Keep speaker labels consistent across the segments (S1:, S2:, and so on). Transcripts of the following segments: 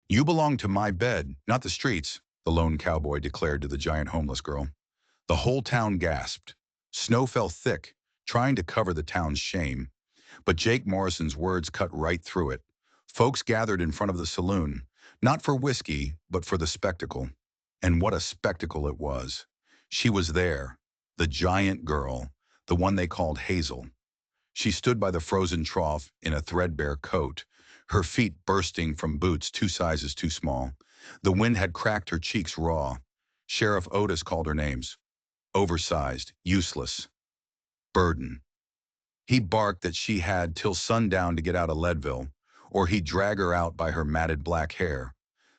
S1: You belong to my bed, not the streets, the lone cowboy declared to the giant homeless girl. The whole town gasped. Snow fell thick, trying to cover the town's shame. But Jake Morrison's words cut right through it. Folks gathered in front of the saloon, not for whiskey, but for the spectacle. And what a spectacle it was. She was there, the giant girl, the one they called Hazel. She stood by the frozen trough in a threadbare coat, her feet bursting from boots 2 sizes too small. The wind had cracked her cheeks raw. Sheriff Otis called her names. Oversized, useless, burden. He barked that she had till sundown to get out of Leadville, or he'd drag her out by her matted black hair.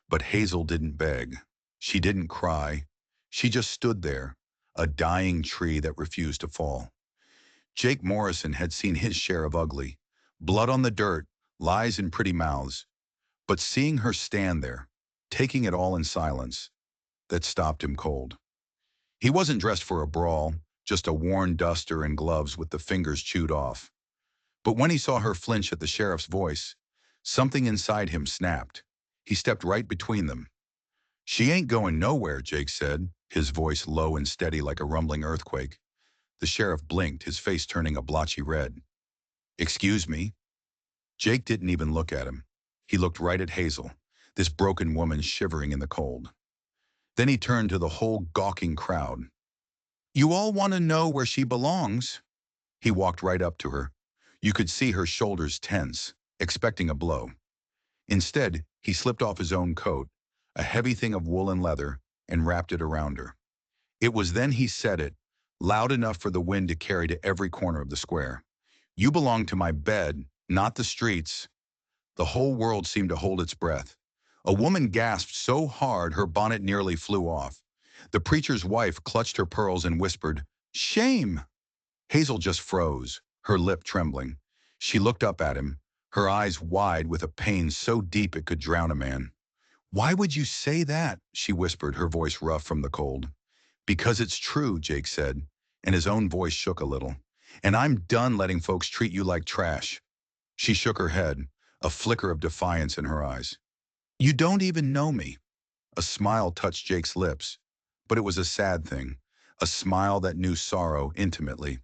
S1: But Hazel didn't beg. She didn't cry. She just stood there, a dying tree that refused to fall. Jake Morrison had seen his share of ugly. Blood on the dirt, lies in pretty mouths. But seeing her stand there, taking it all in silence, that stopped him cold. He wasn't dressed for a brawl, just a worn duster and gloves with the fingers chewed off. But when he saw her flinch at the sheriff's voice, something inside him snapped. He stepped right between them. "She ain't going nowhere," Jake said, his voice low and steady like a rumbling earthquake. The sheriff blinked, his face turning a blotchy red. "Excuse me?" Jake didn't even look at him. He looked right at Hazel, this broken woman shivering in the cold. Then he turned to the whole gawking crowd. "You all want to know where she belongs." He walked right up to her. You could see her shoulders tense, expecting a blow. Instead, he slipped off his own coat, a heavy thing of wool and leather, and wrapped it around her. It was then he said it, loud enough for the wind to carry to every corner of the square. "You belong to my bed, not the streets." The whole world seemed to hold its breath. A woman gasped so hard her bonnet nearly flew off. The preacher's wife clutched her pearls and whispered, "Shame!" Hazel just froze, her lip trembling. She looked up at him, her eyes wide with a pain so deep it could drown a man. "Why would you say that?" she whispered, her voice rough from the cold. "Because it's true," Jake said, and his own voice shook a little. "And I'm done letting folks treat you like trash." She shook her head, a flicker of defiance in her eyes. "You don't even know me." A smile touched Jake's lips, but it was a sad thing, a smile that knew sorrow intimately.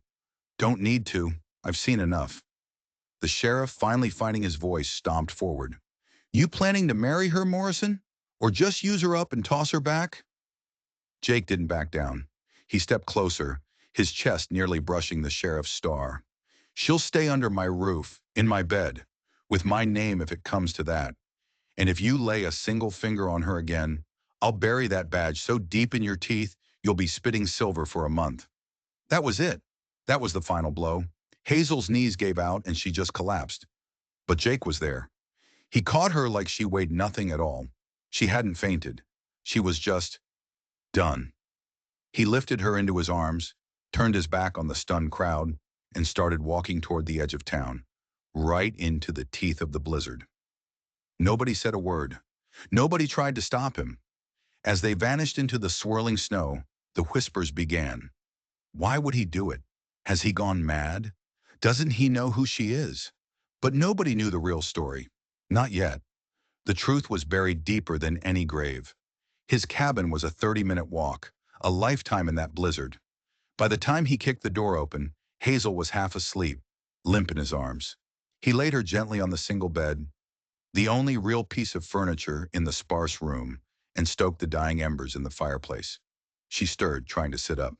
S1: "Don't need to. I've seen enough." The sheriff, finally finding his voice, stomped forward. "You planning to marry her, Morrison? Or just use her up and toss her back?" Jake didn't back down. He stepped closer, his chest nearly brushing the sheriff's star. "She'll stay under my roof, in my bed, with my name if it comes to that. And if you lay a single finger on her again, I'll bury that badge so deep in your teeth you'll be spitting silver for a month." That was it. That was the final blow. Hazel's knees gave out and she just collapsed. But Jake was there. He caught her like she weighed nothing at all. She hadn't fainted. She was just done. He lifted her into his arms, turned his back on the stunned crowd, and started walking toward the edge of town, right into the teeth of the blizzard. Nobody said a word. Nobody tried to stop him. As they vanished into the swirling snow, the whispers began. Why would he do it? Has he gone mad? Doesn't he know who she is? But nobody knew the real story. Not yet. The truth was buried deeper than any grave. His cabin was a 30-minute walk, a lifetime in that blizzard. By the time he kicked the door open, Hazel was half asleep, limp in his arms. He laid her gently on the single bed, the only real piece of furniture in the sparse room, and stoked the dying embers in the fireplace. She stirred, trying to sit up.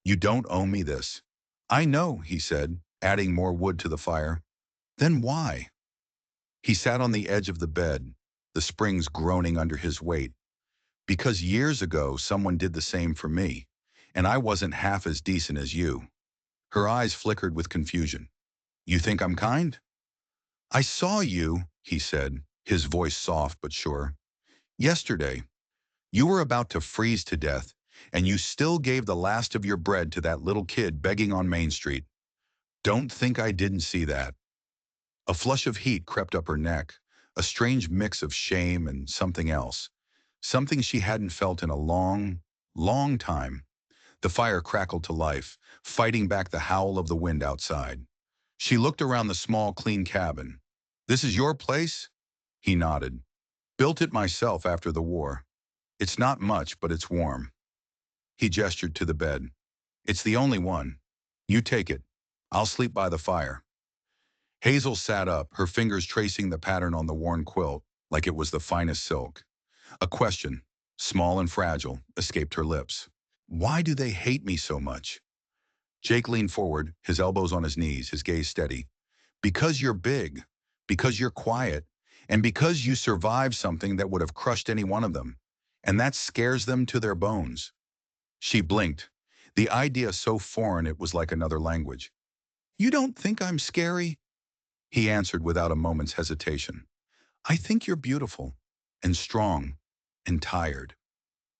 S1: "You don't owe me this." "I know," he said, adding more wood to the fire. "Then why?" He sat on the edge of the bed, the springs groaning under his weight. "Because years ago someone did the same for me, and I wasn't half as decent as you." Her eyes flickered with confusion. "You think I'm kind?" "I saw you," he said, his voice soft but sure. "Yesterday. You were about to freeze to death, and you still gave the last of your bread to that little kid begging on Main Street. Don't think I didn't see that." A flush of heat crept up her neck, a strange mix of shame and something else, something she hadn't felt in a long, long time. The fire crackled to life, fighting back the howl of the wind outside. She looked around the small, clean cabin. "This is your place?" He nodded. Built it myself after the war. It's not much, but it's warm. He gestured to the bed. It's the only one. You take it. I'll sleep by the fire. Hazel sat up, her fingers tracing the pattern on the worn quilt, like it was the finest silk. A question, small and fragile, escaped her lips. Why do they hate me so much? Jake leaned forward, his elbows on his knees, his gaze steady. Because you're big, because you're quiet, and because you survived something that would have crushed any one of them. And that scares them to their bones. She blinked, the idea so foreign it was like another language. You don't think I'm scary? He answered without a moment's hesitation. I think you're beautiful, and strong, and tired.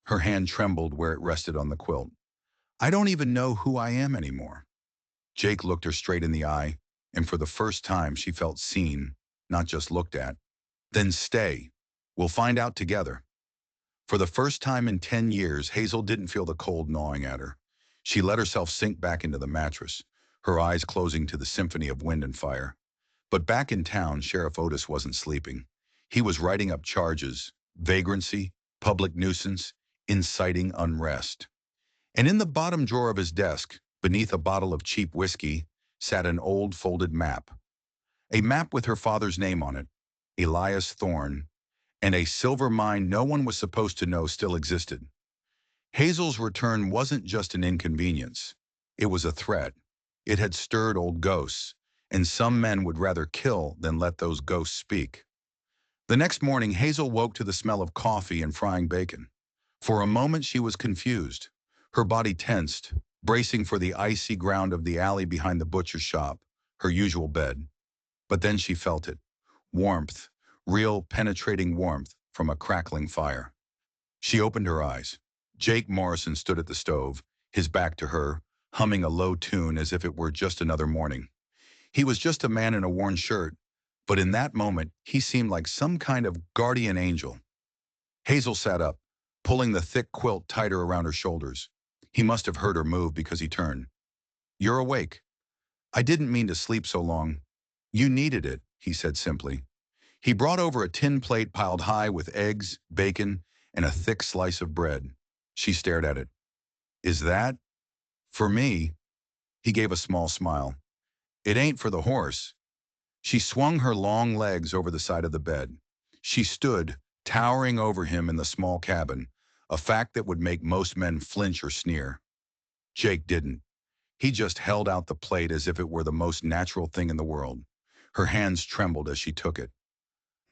S1: Her hand trembled where it rested on the quilt. I don't even know who I am anymore. Jake looked her straight in the eye, and for the first time she felt seen, not just looked at. Then stay. We'll find out together. For the first time in 10 years, Hazel didn't feel the cold gnawing at her. She let herself sink back into the mattress, her eyes closing to the symphony of wind and fire. But back in town, Sheriff Otis wasn't sleeping. He was writing up charges, vagrancy, public nuisance, inciting unrest. And in the bottom drawer of his desk, beneath a bottle of cheap whiskey, sat an old folded map. A map with her father's name on it, Elias Thorne, and a silver mine no one was supposed to know still existed. Hazel's return wasn't just an inconvenience. It was a threat. It had stirred old ghosts, and some men would rather kill than let those ghosts speak. The next morning, Hazel woke to the smell of coffee and frying bacon. For a moment, she was confused. Her body tensed, bracing for the icy ground of the alley behind the butcher's shop, her usual bed. But then she felt it. Warmth, real penetrating warmth from a crackling fire. She opened her eyes. Jake Morrison stood at the stove, his back to her, humming a low tune as if it were just another morning. He was just a man in a worn shirt, but in that moment, he seemed like some kind of guardian angel. Hazel sat up, pulling the thick quilt tighter around her shoulders. He must have heard her move because he turned. You're awake. I didn't mean to sleep so long. You needed it, he said simply. He brought over a tin plate piled high with eggs, bacon, and a thick slice of bread. She stared at it. Is that? For me? He gave a small smile. It ain't for the horse. She swung her long legs over the side of the bed. She stood, towering over him in the small cabin, a fact that would make most men flinch or sneer. Jake didn't. He just held out the plate as if it were the most natural thing in the world. Her hands trembled as she took it.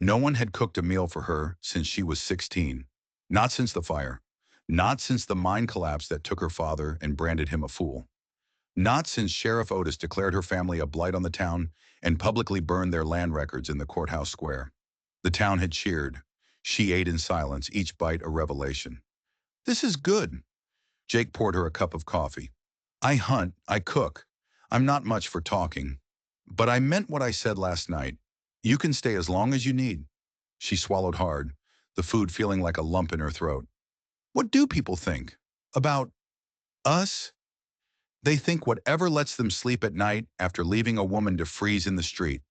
S1: No one had cooked a meal for her since she was 16. Not since the fire. Not since the mine collapse that took her father and branded him a fool. Not since Sheriff Otis declared her family a blight on the town and publicly burned their land records in the courthouse square. The town had cheered. She ate in silence, each bite a revelation. This is good. Jake poured her a cup of coffee. I hunt, I cook. I'm not much for talking. But I meant what I said last night. You can stay as long as you need. She swallowed hard, the food feeling like a lump in her throat. What do people think? About us? They think whatever lets them sleep at night after leaving a woman to freeze in the street.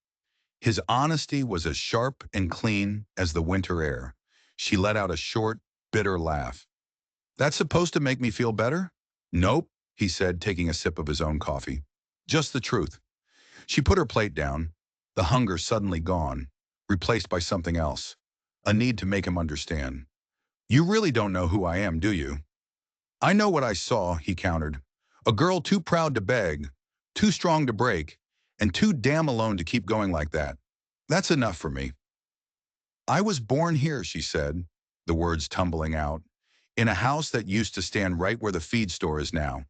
S1: His honesty was as sharp and clean as the winter air. She let out a short, bitter laugh. That's supposed to make me feel better? Nope, he said, taking a sip of his own coffee. Just the truth. She put her plate down, the hunger suddenly gone, replaced by something else, a need to make him understand. You really don't know who I am, do you? I know what I saw, he countered. A girl too proud to beg, too strong to break, and too damn alone to keep going like that. That's enough for me. I was born here, she said, the words tumbling out, in a house that used to stand right where the feed store is now.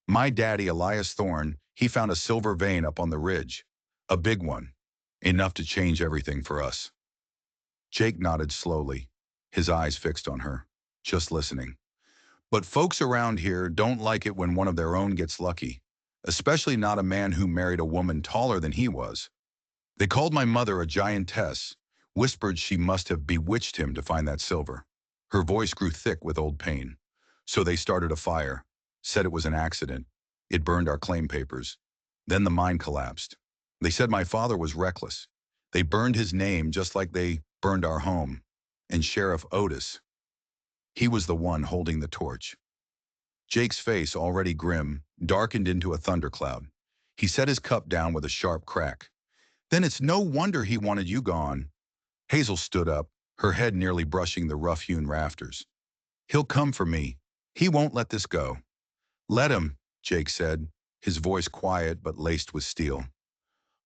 S1: My daddy, Elias Thorne, he found a silver vein up on the ridge. A big one. Enough to change everything for us. Jake nodded slowly, his eyes fixed on her, just listening. But folks around here don't like it when one of their own gets lucky, especially not a man who married a woman taller than he was. They called my mother a giantess, whispered she must have bewitched him to find that silver. Her voice grew thick with old pain. So they started a fire, said it was an accident. It burned our claim papers. Then the mine collapsed. They said my father was reckless. They burned his name just like they burned our home. and Sheriff Otis. He was the one holding the torch. Jake's face, already grim, darkened into a thundercloud. He set his cup down with a sharp crack. Then it's no wonder he wanted you gone. Hazel stood up, her head nearly brushing the rough-hewn rafters. He'll come for me. He won't let this go. Let him, Jake said, his voice quiet but laced with steel.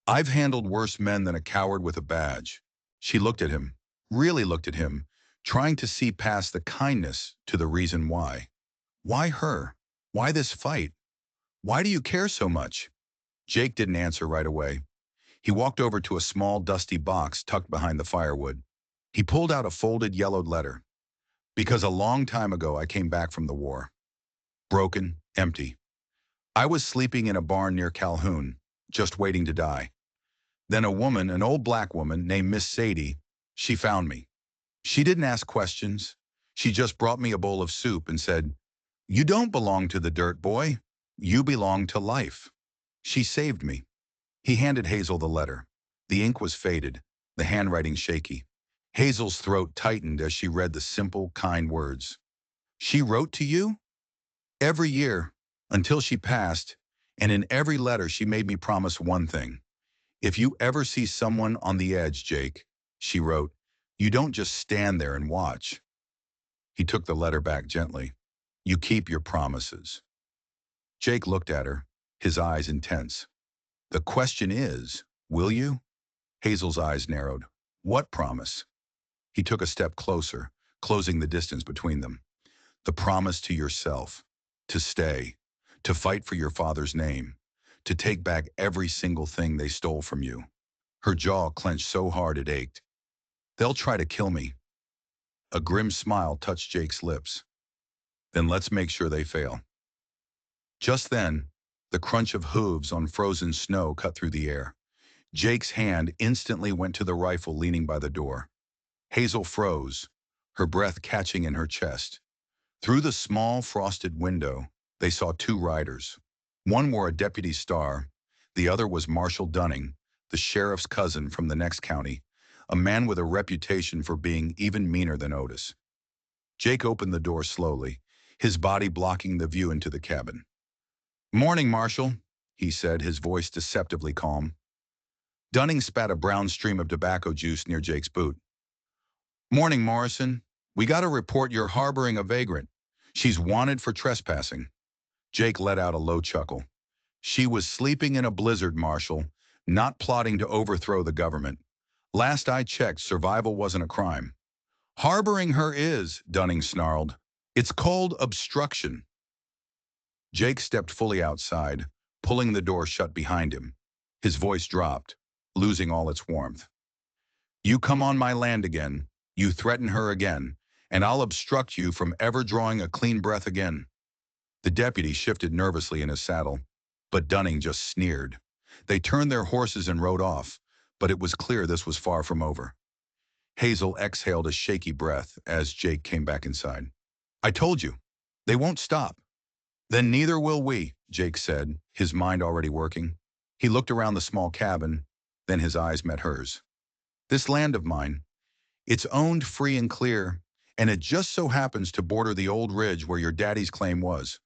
S1: I've handled worse men than a coward with a badge. She looked at him, really looked at him, trying to see past the kindness to the reason why. Why her? Why this fight? Why do you care so much? Jake didn't answer right away. He walked over to a small, dusty box tucked behind the firewood. He pulled out a folded, yellowed letter. Because a long time ago I came back from the war. Broken, empty. I was sleeping in a barn near Calhoun, just waiting to die. Then a woman, an old black woman named Miss Sadie, she found me. She didn't ask questions. She just brought me a bowl of soup and said, "You don't belong to the dirt, boy. You belong to life." She saved me. He handed Hazel the letter. The ink was faded, the handwriting shaky. Hazel's throat tightened as she read the simple, kind words. She wrote to you? Every year, until she passed, and in every letter she made me promise one thing. If you ever see someone on the edge, Jake, she wrote, you don't just stand there and watch. He took the letter back gently. You keep your promises. Jake looked at her, his eyes intense. The question is, will you? Hazel's eyes narrowed. What promise? He took a step closer, closing the distance between them. The promise to yourself, to stay, to fight for your father's name, to take back every single thing they stole from you. Her jaw clenched so hard it ached. They'll try to kill me. A grim smile touched Jake's lips. Then let's make sure they fail. Just then, the crunch of hooves on frozen snow cut through the air. Jake's hand instantly went to the rifle leaning by the door. Hazel froze, her breath catching in her chest. Through the small frosted window, they saw two riders. One wore a deputy's star, the other was Marshal Dunning, the sheriff's cousin from the next county, a man with a reputation for being even meaner than Otis. Jake opened the door slowly, his body blocking the view into the cabin. "Morning, Marshal," he said, his voice deceptively calm. Dunning spat a brown stream of tobacco juice near Jake's boot. "Morning, Morrison. We got a report you're harboring a vagrant. She's wanted for trespassing." Jake let out a low chuckle. "She was sleeping in a blizzard, Marshal, not plotting to overthrow the government. Last I checked, survival wasn't a crime." "Harboring her is," Dunning snarled. "It's called obstruction." Jake stepped fully outside, pulling the door shut behind him. His voice dropped, losing all its warmth. "You come on my land again, you threaten her again, and I'll obstruct you from ever drawing a clean breath again." The deputy shifted nervously in his saddle, but Dunning just sneered. They turned their horses and rode off, but it was clear this was far from over. Hazel exhaled a shaky breath as Jake came back inside. "I told you, they won't stop." "Then neither will we," Jake said, his mind already working. He looked around the small cabin, then his eyes met hers. "This land of mine, it's owned free and clear, and it just so happens to border the old ridge where your daddy's claim was."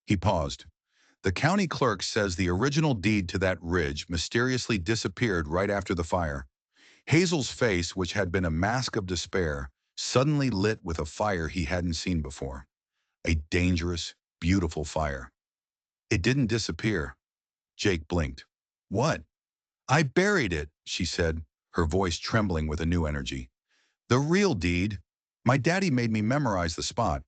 S1: He paused. "The county clerk says the original deed to that ridge mysteriously disappeared right after the fire." Hazel's face, which had been a mask of despair, suddenly lit with a fire he hadn't seen before. A dangerous, beautiful fire. "It didn't disappear." Jake blinked. "What?" "I buried it," she said, her voice trembling with a new energy. "The real deed. My daddy made me memorize the spot,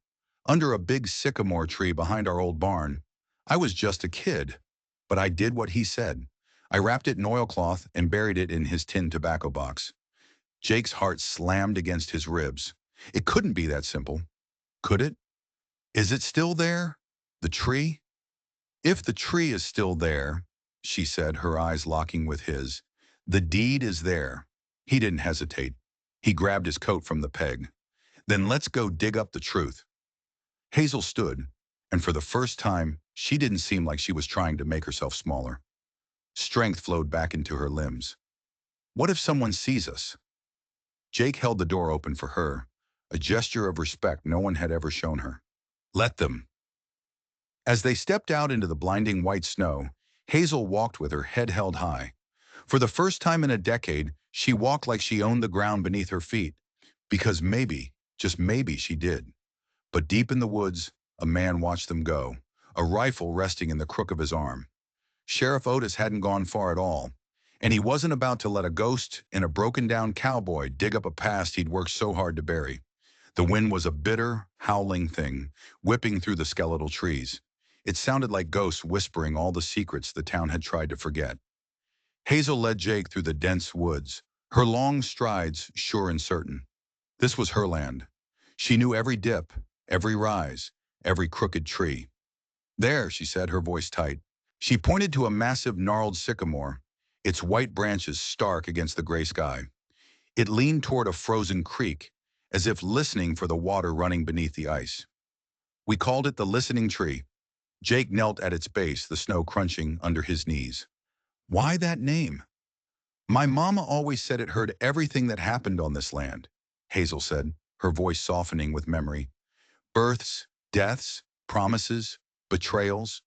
S1: under a big sycamore tree behind our old barn. I was just a kid, but I did what he said. I wrapped it in oilcloth and buried it in his tin tobacco box." Jake's heart slammed against his ribs. It couldn't be that simple. Could it? "Is it still there? The tree?" "If the tree is still there," she said, her eyes locking with his, "the deed is there." He didn't hesitate. He grabbed his coat from the peg. "Then let's go dig up the truth." Hazel stood, and for the first time, she didn't seem like she was trying to make herself smaller. Strength flowed back into her limbs. "What if someone sees us?" Jake held the door open for her, a gesture of respect no one had ever shown her. Let them. As they stepped out into the blinding white snow, Hazel walked with her head held high. For the first time in a decade, she walked like she owned the ground beneath her feet. Because maybe, just maybe she did. But deep in the woods, a man watched them go, a rifle resting in the crook of his arm. Sheriff Otis hadn't gone far at all, and he wasn't about to let a ghost and a broken-down cowboy dig up a past he'd worked so hard to bury. The wind was a bitter, howling thing, whipping through the skeletal trees. It sounded like ghosts whispering all the secrets the town had tried to forget. Hazel led Jake through the dense woods, her long strides sure and certain. This was her land. She knew every dip, every rise, every crooked tree. There, she said, her voice tight. She pointed to a massive gnarled sycamore, its white branches stark against the gray sky. It leaned toward a frozen creek, as if listening for the water running beneath the ice. We called it the listening tree. Jake knelt at its base, the snow crunching under his knees. Why that name? My mama always said it heard everything that happened on this land, Hazel said, her voice softening with memory. Births, deaths, promises, betrayals.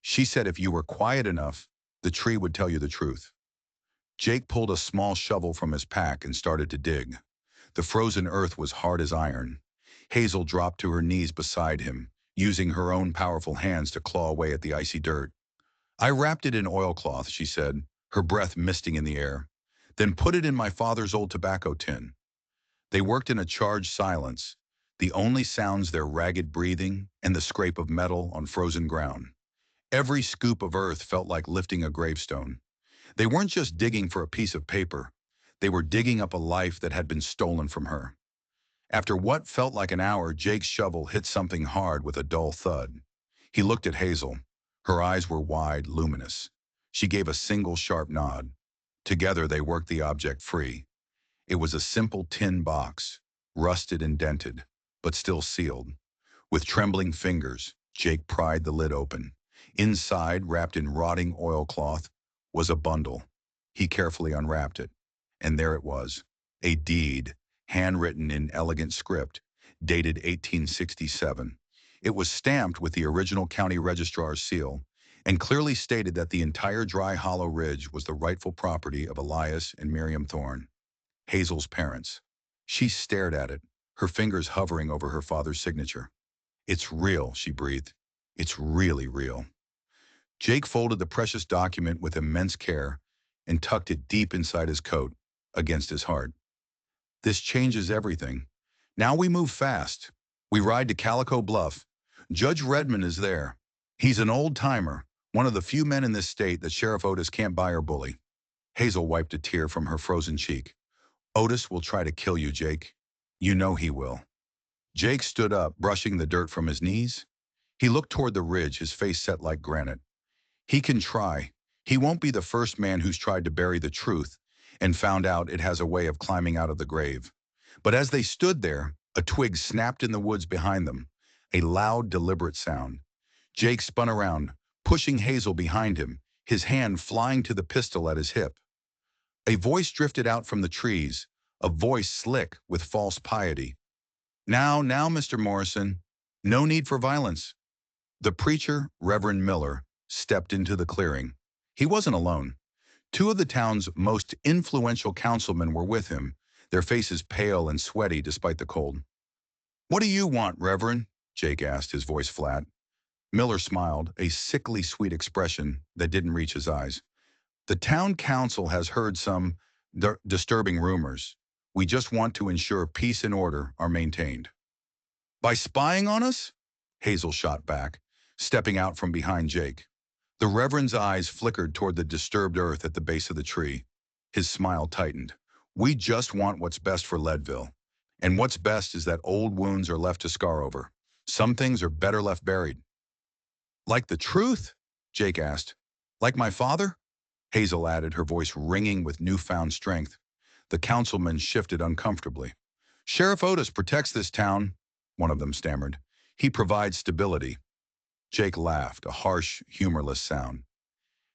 S1: She said if you were quiet enough, the tree would tell you the truth. Jake pulled a small shovel from his pack and started to dig. The frozen earth was hard as iron. Hazel dropped to her knees beside him, using her own powerful hands to claw away at the icy dirt. I wrapped it in oilcloth, she said, her breath misting in the air, then put it in my father's old tobacco tin. They worked in a charged silence, the only sounds their ragged breathing and the scrape of metal on frozen ground. Every scoop of earth felt like lifting a gravestone. They weren't just digging for a piece of paper. They were digging up a life that had been stolen from her. After what felt like an hour, Jake's shovel hit something hard with a dull thud. He looked at Hazel. Her eyes were wide, luminous. She gave a single sharp nod. Together they worked the object free. It was a simple tin box, rusted and dented, but still sealed. With trembling fingers, Jake pried the lid open. Inside, wrapped in rotting oilcloth, was a bundle. He carefully unwrapped it, and there it was, a deed, handwritten in elegant script, dated 1867. It was stamped with the original county registrar's seal, and clearly stated that the entire Dry Hollow Ridge was the rightful property of Elias and Miriam Thorne, Hazel's parents. She stared at it, her fingers hovering over her father's signature. It's real, she breathed. It's really real. Jake folded the precious document with immense care and tucked it deep inside his coat, against his heart. This changes everything. Now we move fast. We ride to Calico Bluff. Judge Redmond is there. He's an old-timer, one of the few men in this state that Sheriff Otis can't buy or bully. Hazel wiped a tear from her frozen cheek. Otis will try to kill you, Jake. You know he will. Jake stood up, brushing the dirt from his knees. He looked toward the ridge, his face set like granite. He can try. He won't be the first man who's tried to bury the truth and found out it has a way of climbing out of the grave. But as they stood there, a twig snapped in the woods behind them, a loud, deliberate sound. Jake spun around, pushing Hazel behind him, his hand flying to the pistol at his hip. A voice drifted out from the trees, a voice slick with false piety. Now, Mr. Morrison, no need for violence. The preacher, Reverend Miller, stepped into the clearing. He wasn't alone. Two of the town's most influential councilmen were with him, their faces pale and sweaty despite the cold. What do you want, Reverend? Jake asked, his voice flat. Miller smiled, a sickly sweet expression that didn't reach his eyes. The town council has heard some disturbing rumors. We just want to ensure peace and order are maintained. By spying on us? Hazel shot back, stepping out from behind Jake. The Reverend's eyes flickered toward the disturbed earth at the base of the tree. His smile tightened. We just want what's best for Leadville. And what's best is that old wounds are left to scar over. Some things are better left buried. Like the truth? Jake asked. Like my father? Hazel added, her voice ringing with newfound strength. The councilman shifted uncomfortably. Sheriff Otis protects this town, one of them stammered. He provides stability. Jake laughed, a harsh, humorless sound.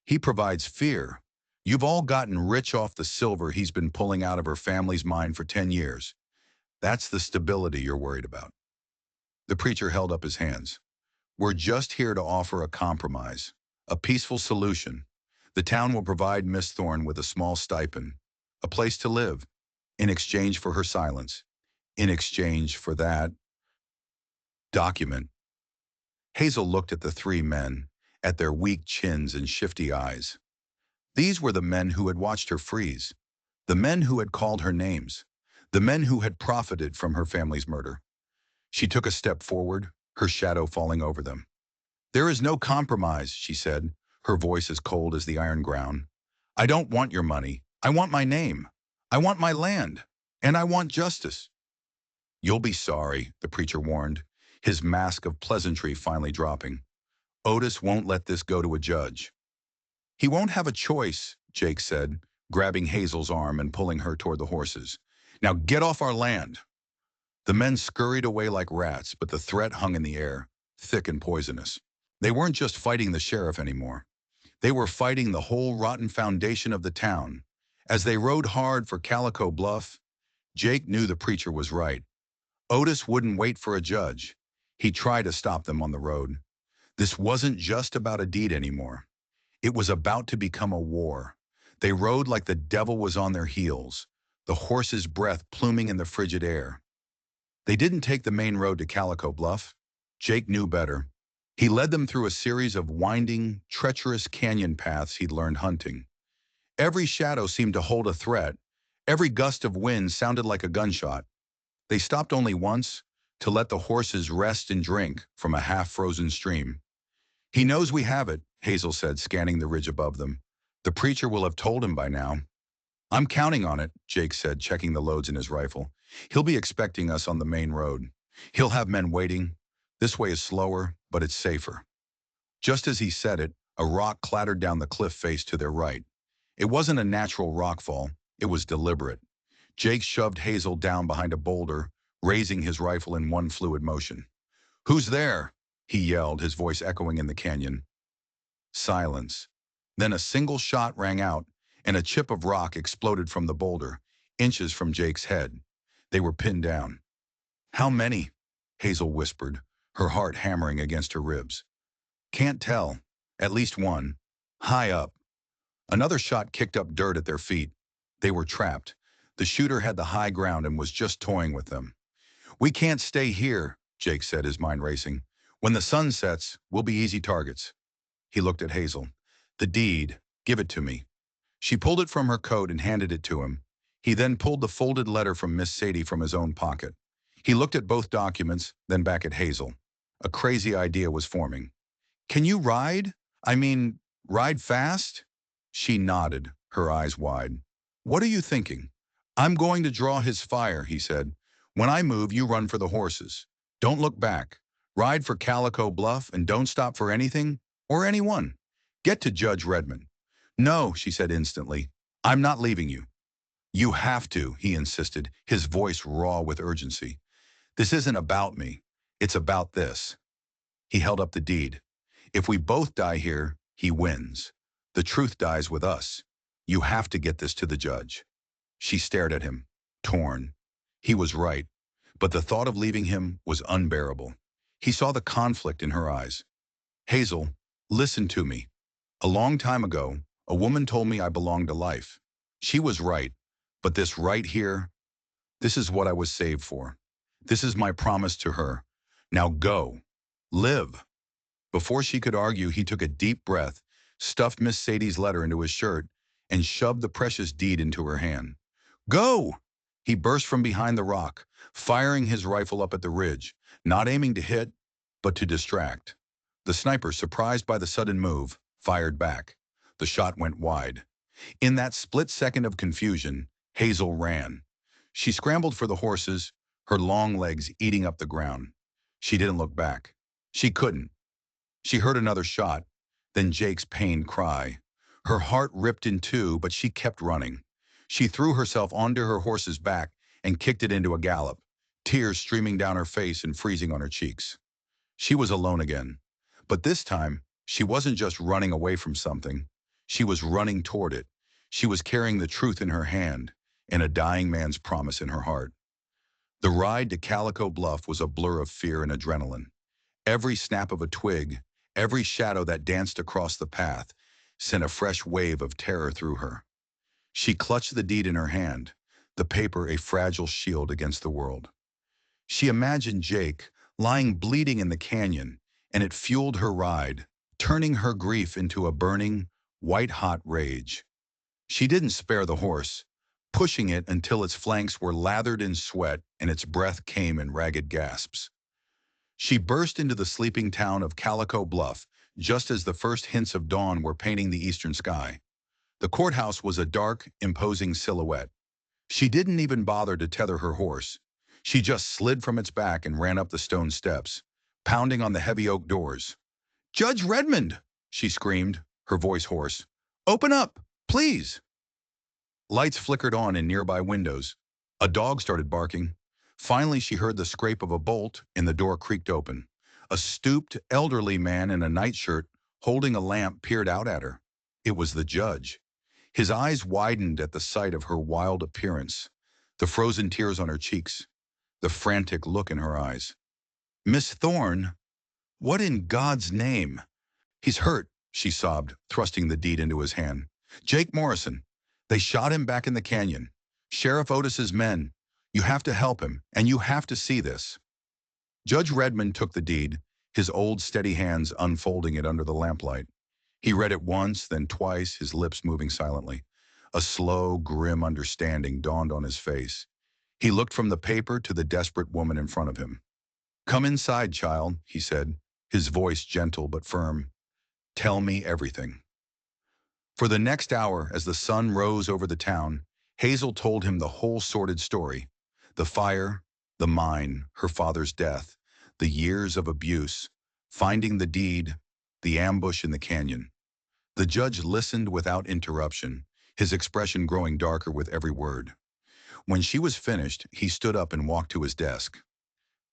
S1: He provides fear. You've all gotten rich off the silver he's been pulling out of her family's mine for 10 years. That's the stability you're worried about." The preacher held up his hands. "We're just here to offer a compromise, a peaceful solution. The town will provide Miss Thorne with a small stipend, a place to live, in exchange for her silence, in exchange for that document." Hazel looked at the three men, at their weak chins and shifty eyes. These were the men who had watched her freeze, the men who had called her names, the men who had profited from her family's murder. She took a step forward, her shadow falling over them. "There is no compromise," she said, her voice as cold as the iron ground. "I don't want your money. I want my name. I want my land. And I want justice." "You'll be sorry," the preacher warned, his mask of pleasantry finally dropping. "Otis won't let this go to a judge." "He won't have a choice," Jake said, grabbing Hazel's arm and pulling her toward the horses. "Now get off our land." The men scurried away like rats, but the threat hung in the air, thick and poisonous. They weren't just fighting the sheriff anymore. They were fighting the whole rotten foundation of the town. As they rode hard for Calico Bluff, Jake knew the preacher was right. Otis wouldn't wait for a judge. He'd try to stop them on the road. This wasn't just about a deed anymore. It was about to become a war. They rode like the devil was on their heels, the horse's breath pluming in the frigid air. They didn't take the main road to Calico Bluff. Jake knew better. He led them through a series of winding, treacherous canyon paths he'd learned hunting. Every shadow seemed to hold a threat. Every gust of wind sounded like a gunshot. They stopped only once, to let the horses rest and drink from a half-frozen stream. "He knows we have it," Hazel said, scanning the ridge above them. "The preacher will have told him by now." "I'm counting on it," Jake said, checking the loads in his rifle. "He'll be expecting us on the main road. He'll have men waiting. This way is slower, but it's safer." Just as he said it, a rock clattered down the cliff face to their right. It wasn't a natural rockfall. It was deliberate. Jake shoved Hazel down behind a boulder, raising his rifle in one fluid motion. "Who's there?" he yelled, his voice echoing in the canyon. Silence. Then a single shot rang out, and a chip of rock exploded from the boulder, inches from Jake's head. They were pinned down. "How many?" Hazel whispered, her heart hammering against her ribs. "Can't tell. At least one. High up." Another shot kicked up dirt at their feet. They were trapped. The shooter had the high ground and was just toying with them. "We can't stay here," Jake said, his mind racing. "When the sun sets, we'll be easy targets." He looked at Hazel. "The deed. Give it to me." She pulled it from her coat and handed it to him. He then pulled the folded letter from Miss Sadie from his own pocket. He looked at both documents, then back at Hazel. A crazy idea was forming. "Can you ride? I mean, ride fast?" She nodded, her eyes wide. "What are you thinking?" "I'm going to draw his fire," he said. "When I move, you run for the horses. Don't look back. Ride for Calico Bluff and don't stop for anything or anyone. Get to Judge Redmond." "No," she said instantly. "I'm not leaving you." "You have to," he insisted, his voice raw with urgency. "This isn't about me. It's about this." He held up the deed. "If we both die here, he wins. The truth dies with us. You have to get this to the judge." She stared at him, torn. He was right, but the thought of leaving him was unbearable. He saw the conflict in her eyes. "Hazel, listen to me. A long time ago, a woman told me I belonged to life. She was right, but this right here, this is what I was saved for. This is my promise to her. Now go. Live." Before she could argue, he took a deep breath, stuffed Miss Sadie's letter into his shirt, and shoved the precious deed into her hand. "Go!" He burst from behind the rock, firing his rifle up at the ridge, not aiming to hit, but to distract. The sniper, surprised by the sudden move, fired back. The shot went wide. In that split second of confusion, Hazel ran. She scrambled for the horses, her long legs eating up the ground. She didn't look back. She couldn't. She heard another shot, then Jake's pained cry. Her heart ripped in two, but she kept running. She threw herself onto her horse's back and kicked it into a gallop, tears streaming down her face and freezing on her cheeks. She was alone again. But this time, she wasn't just running away from something. She was running toward it. She was carrying the truth in her hand and a dying man's promise in her heart. The ride to Calico Bluff was a blur of fear and adrenaline. Every snap of a twig, every shadow that danced across the path, sent a fresh wave of terror through her. She clutched the deed in her hand, the paper a fragile shield against the world. She imagined Jake lying bleeding in the canyon, and it fueled her ride, turning her grief into a burning, white-hot rage. She didn't spare the horse, pushing it until its flanks were lathered in sweat and its breath came in ragged gasps. She burst into the sleeping town of Calico Bluff just as the first hints of dawn were painting the eastern sky. The courthouse was a dark, imposing silhouette. She didn't even bother to tether her horse. She just slid from its back and ran up the stone steps, pounding on the heavy oak doors. "Judge Redmond!" she screamed, her voice hoarse. "Open up, please!" Lights flickered on in nearby windows. A dog started barking. Finally, she heard the scrape of a bolt and the door creaked open. A stooped, elderly man in a nightshirt holding a lamp peered out at her. It was the judge. His eyes widened at the sight of her wild appearance, the frozen tears on her cheeks, the frantic look in her eyes. "Miss Thorne, what in God's name?" "He's hurt," she sobbed, thrusting the deed into his hand. "Jake Morrison. They shot him back in the canyon. Sheriff Otis's men. You have to help him, and you have to see this." Judge Redmond took the deed, his old steady hands unfolding it under the lamplight. He read it once, then twice, his lips moving silently. A slow, grim understanding dawned on his face. He looked from the paper to the desperate woman in front of him. "Come inside, child," he said, his voice gentle but firm. "Tell me everything." For the next hour, as the sun rose over the town, Hazel told him the whole sordid story. The fire, the mine, her father's death, the years of abuse, finding the deed, the ambush in the canyon. The judge listened without interruption, his expression growing darker with every word. When she was finished, he stood up and walked to his desk.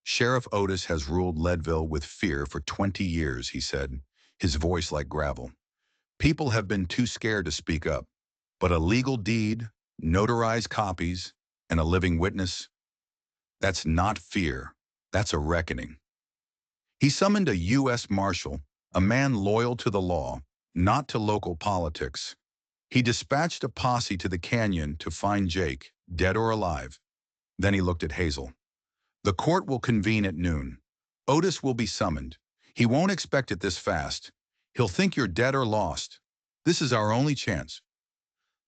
S1: "Sheriff Otis has ruled Leadville with fear for 20 years, he said, his voice like gravel. "People have been too scared to speak up, but a legal deed, notarized copies, and a living witness, that's not fear, that's a reckoning." He summoned a U.S. Marshal, a man loyal to the law, not to local politics. He dispatched a posse to the canyon to find Jake, dead or alive. Then he looked at Hazel. "The court will convene at noon. Otis will be summoned. He won't expect it this fast. He'll think you're dead or lost. This is our only chance."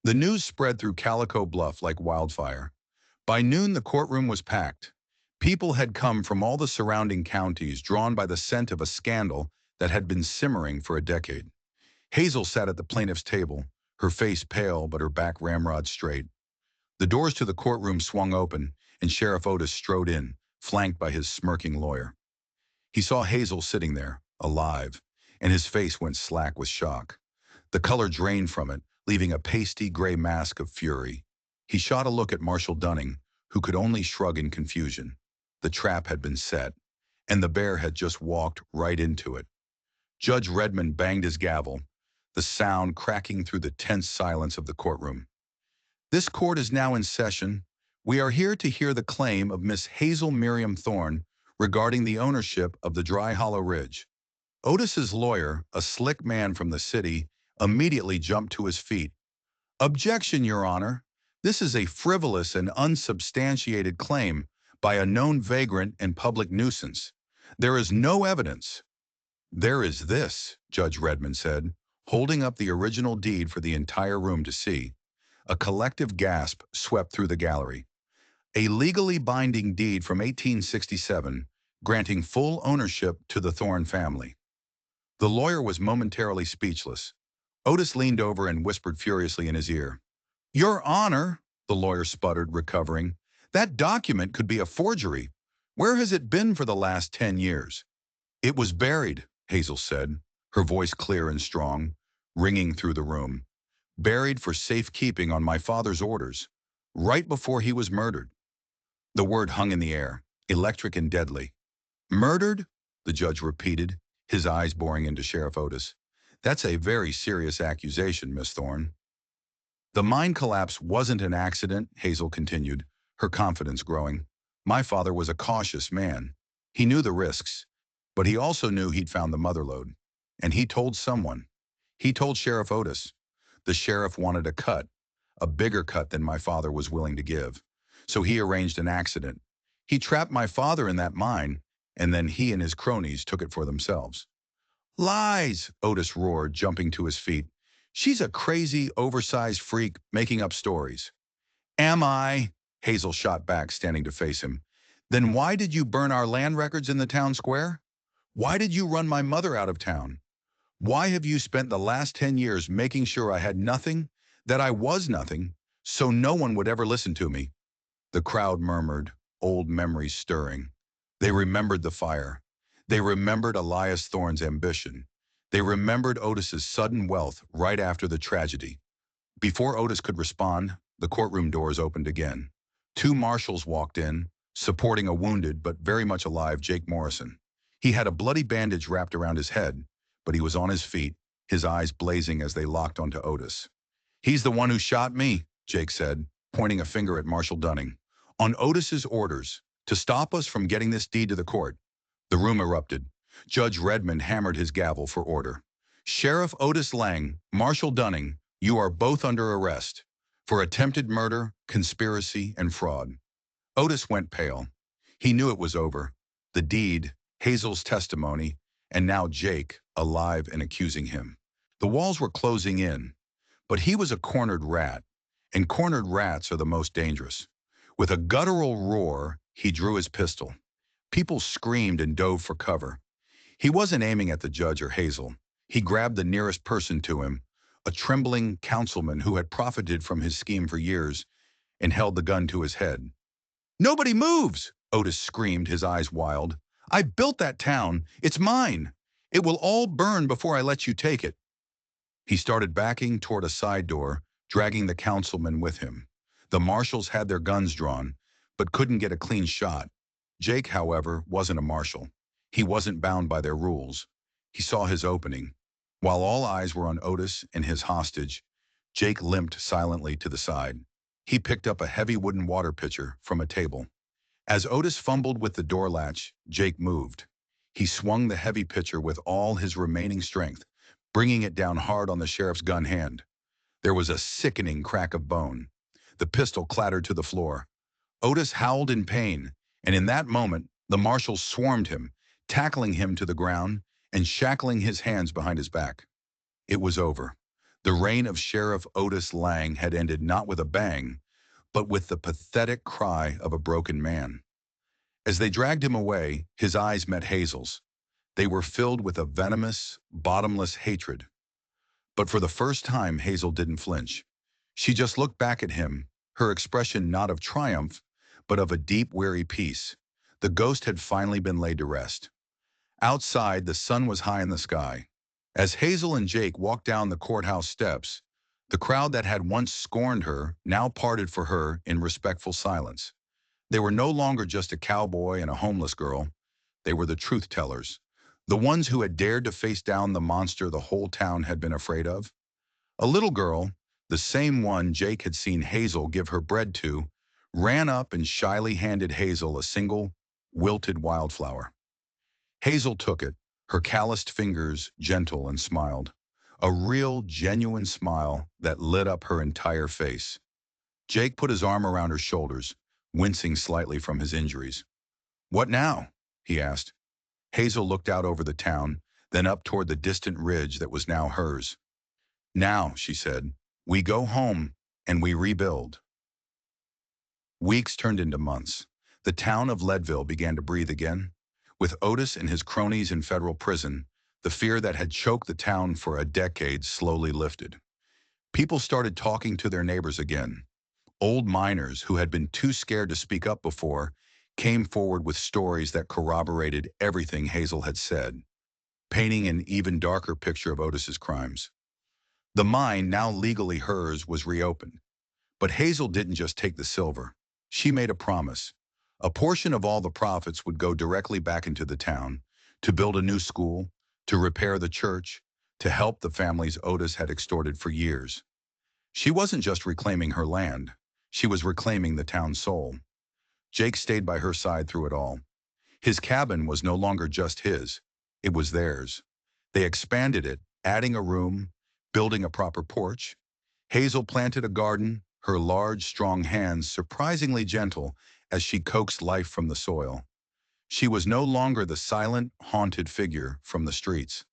S1: The news spread through Calico Bluff like wildfire. By noon, the courtroom was packed. People had come from all the surrounding counties, drawn by the scent of a scandal that had been simmering for a decade. Hazel sat at the plaintiff's table, her face pale but her back ramrod straight. The doors to the courtroom swung open, and Sheriff Otis strode in, flanked by his smirking lawyer. He saw Hazel sitting there, alive, and his face went slack with shock. The color drained from it, leaving a pasty gray mask of fury. He shot a look at Marshal Dunning, who could only shrug in confusion. The trap had been set, and the bear had just walked right into it. Judge Redmond banged his gavel, the sound cracking through the tense silence of the courtroom. "This court is now in session. We are here to hear the claim of Miss Hazel Miriam Thorne regarding the ownership of the Dry Hollow Ridge." Otis's lawyer, a slick man from the city, immediately jumped to his feet. "Objection, Your Honor. This is a frivolous and unsubstantiated claim by a known vagrant and public nuisance. There is no evidence." "There is this," Judge Redmond said, holding up the original deed for the entire room to see. A collective gasp swept through the gallery. A legally binding deed from 1867, granting full ownership to the Thorne family. The lawyer was momentarily speechless. Otis leaned over and whispered furiously in his ear. "Your Honor," the lawyer sputtered, recovering, "that document could be a forgery. Where has it been for the last 10 years? "It was buried," Hazel said, her voice clear and strong, ringing through the room. "Buried for safekeeping on my father's orders, right before he was murdered." The word hung in the air, electric and deadly. "Murdered?" the judge repeated, his eyes boring into Sheriff Otis. "That's a very serious accusation, Miss Thorne." The mine collapse wasn't an accident, Hazel continued, her confidence growing. My father was a cautious man. He knew the risks, but he also knew he'd found the motherlode. And he told someone. He told Sheriff Otis. The sheriff wanted a cut, a bigger cut than my father was willing to give. So he arranged an accident. He trapped my father in that mine, and then he and his cronies took it for themselves. Lies, Otis roared, jumping to his feet. She's a crazy, oversized freak making up stories. Am I? Hazel shot back, standing to face him. Then why did you burn our land records in the town square? Why did you run my mother out of town? Why have you spent the last 10 years making sure I had nothing, that I was nothing, so no one would ever listen to me? The crowd murmured, old memories stirring. They remembered the fire. They remembered Elias Thorne's ambition. They remembered Otis's sudden wealth right after the tragedy. Before Otis could respond, the courtroom doors opened again. Two marshals walked in, supporting a wounded but very much alive Jake Morrison. He had a bloody bandage wrapped around his head, but he was on his feet, his eyes blazing as they locked onto Otis. He's the one who shot me, Jake said, pointing a finger at Marshal Dunning. On Otis's orders, to stop us from getting this deed to the court. The room erupted. Judge Redmond hammered his gavel for order. Sheriff Otis Lang, Marshal Dunning, you are both under arrest for attempted murder, conspiracy, and fraud. Otis went pale. He knew it was over. The deed, Hazel's testimony, and now Jake, alive and accusing him. The walls were closing in, but he was a cornered rat, and cornered rats are the most dangerous. With a guttural roar, he drew his pistol. People screamed and dove for cover. He wasn't aiming at the judge or Hazel. He grabbed the nearest person to him, a trembling councilman who had profited from his scheme for years, and held the gun to his head. Nobody moves, Otis screamed, his eyes wild. I built that town. It's mine. It will all burn before I let you take it. He started backing toward a side door, dragging the councilman with him. The marshals had their guns drawn, but couldn't get a clean shot. Jake, however, wasn't a marshal. He wasn't bound by their rules. He saw his opening. While all eyes were on Otis and his hostage, Jake limped silently to the side. He picked up a heavy wooden water pitcher from a table. As Otis fumbled with the door latch, Jake moved. He swung the heavy pitcher with all his remaining strength, bringing it down hard on the sheriff's gun hand. There was a sickening crack of bone. The pistol clattered to the floor. Otis howled in pain, and in that moment, the marshals swarmed him, tackling him to the ground and shackling his hands behind his back. It was over. The reign of Sheriff Otis Lang had ended not with a bang, but with the pathetic cry of a broken man. As they dragged him away, his eyes met Hazel's. They were filled with a venomous, bottomless hatred. But for the first time, Hazel didn't flinch. She just looked back at him, her expression not of triumph, but of a deep, weary peace. The ghost had finally been laid to rest. Outside, the sun was high in the sky. As Hazel and Jake walked down the courthouse steps, the crowd that had once scorned her now parted for her in respectful silence. They were no longer just a cowboy and a homeless girl. They were the truth tellers, the ones who had dared to face down the monster the whole town had been afraid of. A little girl, the same one Jake had seen Hazel give her bread to, ran up and shyly handed Hazel a single, wilted wildflower. Hazel took it, her calloused fingers gentle, and smiled. A real, genuine smile that lit up her entire face. Jake put his arm around her shoulders, wincing slightly from his injuries. What now? He asked. Hazel looked out over the town, then up toward the distant ridge that was now hers. Now, she said, we go home and we rebuild. Weeks turned into months. The town of Leadville began to breathe again. With Otis and his cronies in federal prison, the fear that had choked the town for a decade slowly lifted. People started talking to their neighbors again. Old miners who had been too scared to speak up before came forward with stories that corroborated everything Hazel had said, painting an even darker picture of Otis's crimes. The mine, now legally hers, was reopened. But Hazel didn't just take the silver. She made a promise. A portion of all the profits would go directly back into the town, to build a new school, to repair the church, to help the families Otis had extorted for years. She wasn't just reclaiming her land. She was reclaiming the town's soul. Jake stayed by her side through it all. His cabin was no longer just his. It was theirs. They expanded it, adding a room, building a proper porch. Hazel planted a garden, her large, strong hands surprisingly gentle as she coaxed life from the soil. She was no longer the silent, haunted figure from the streets.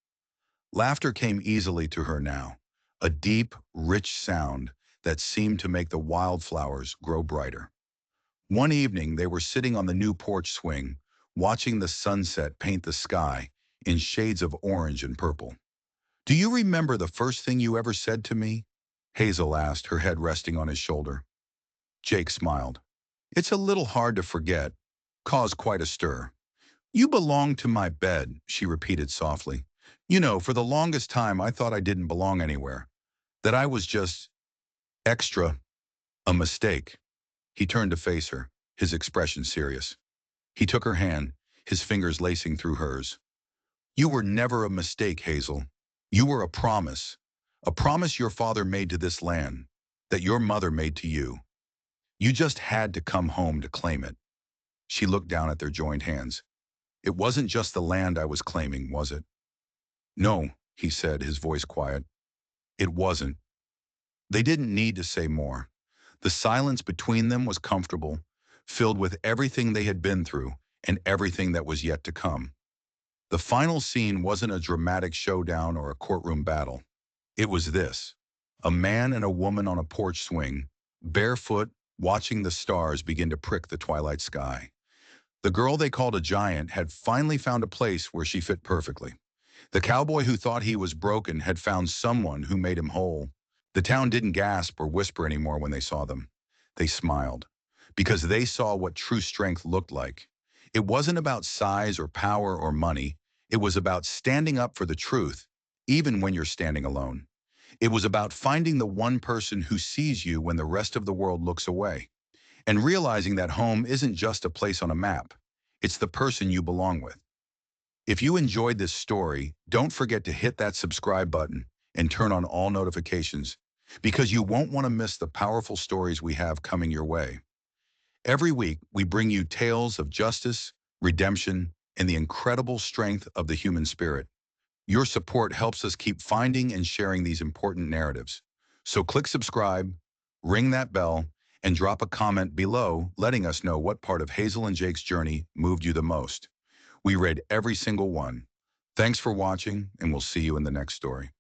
S1: Laughter came easily to her now, a deep, rich sound that seemed to make the wildflowers grow brighter. One evening, they were sitting on the new porch swing, watching the sunset paint the sky in shades of orange and purple. "Do you remember the first thing you ever said to me?" Hazel asked, her head resting on his shoulder. Jake smiled. "It's a little hard to forget." Caused quite a stir. "You belong to my bed," she repeated softly. "You know, for the longest time I thought I didn't belong anywhere, that I was just extra, a mistake." He turned to face her, his expression serious. He took her hand, his fingers lacing through hers. "You were never a mistake, Hazel. You were a promise your father made to this land, that your mother made to you. You just had to come home to claim it." She looked down at their joined hands. "It wasn't just the land I was claiming, was it?" "No," he said, his voice quiet. "It wasn't." They didn't need to say more. The silence between them was comfortable, filled with everything they had been through and everything that was yet to come. The final scene wasn't a dramatic showdown or a courtroom battle. It was this: a man and a woman on a porch swing, barefoot, watching the stars begin to prick the twilight sky. The girl they called a giant had finally found a place where she fit perfectly. The cowboy who thought he was broken had found someone who made him whole. The town didn't gasp or whisper anymore when they saw them. They smiled, because they saw what true strength looked like. It wasn't about size or power or money. It was about standing up for the truth, even when you're standing alone. It was about finding the one person who sees you when the rest of the world looks away, and realizing that home isn't just a place on a map. It's the person you belong with. If you enjoyed this story, don't forget to hit that subscribe button and turn on all notifications, because you won't want to miss the powerful stories we have coming your way. Every week, we bring you tales of justice, redemption, and the incredible strength of the human spirit. Your support helps us keep finding and sharing these important narratives. So click subscribe, ring that bell, and drop a comment below letting us know what part of Hazel and Jake's journey moved you the most. We read every single one. Thanks for watching, and we'll see you in the next story.